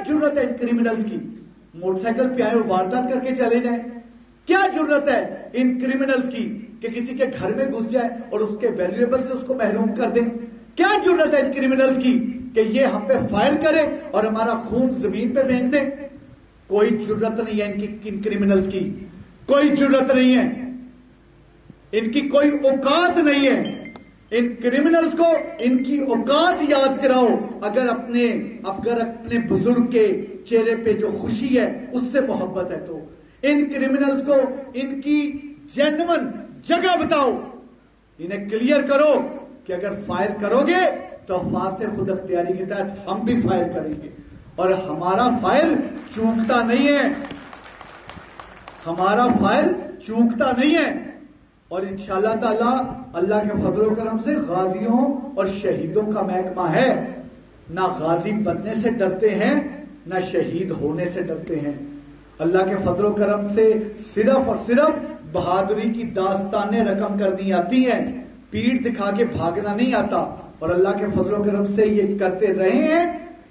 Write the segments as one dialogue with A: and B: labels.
A: जरूरत है इन क्रिमिनल्स की? मोटरसाइकिल पे आए और वारदात करके चले जाएं। क्या जरूरत है इन क्रिमिनल्स की कि किसी के घर में घुस जाए और उसके वैल्यूएबल से उसको महरूम कर दें? क्या जरूरत है इन क्रिमिनल्स की कि ये हम पे फायर करें और हमारा खून जमीन पे फेंक दें? कोई जरूरत नहीं है इनकी, इन क्रिमिनल्स की कोई जरूरत नहीं है, इनकी कोई औकात नहीं है। इन क्रिमिनल्स को इनकी औकात याद कराओ। अगर अपने बुजुर्ग के चेहरे पे जो खुशी है उससे मोहब्बत है तो इन क्रिमिनल्स को इनकी जेन्युइन जगह बताओ। इन्हें क्लियर करो कि अगर फायर करोगे तो फाते खुद अख्तियारी के तहत हम भी फायर करेंगे और हमारा फायर चूकता नहीं है, हमारा फायर चूकता नहीं है। और इंशाअल्लाह ताला अल्लाह के फजल करम से गाजियों और शहीदों का महकमा है, ना गाजी बनने से डरते हैं ना शहीद होने से डरते हैं। अल्लाह के फजल करम से सिर्फ और सिर्फ बहादुरी की दास्तानें रकम करनी आती हैं, पीठ दिखा के भागना नहीं आता। और अल्लाह के फजल करम से ये करते रहे हैं,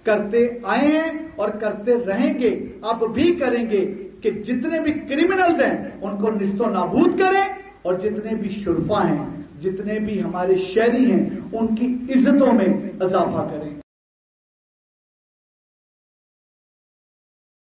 A: करते आए हैं और करते रहेंगे, अब भी करेंगे कि जितने भी क्रिमिनल्स हैं उनको निस्तो नाबूद करें और जितने भी शुरफा हैं, जितने भी हमारे शहरी हैं उनकी इज्जतों में इजाफा करें।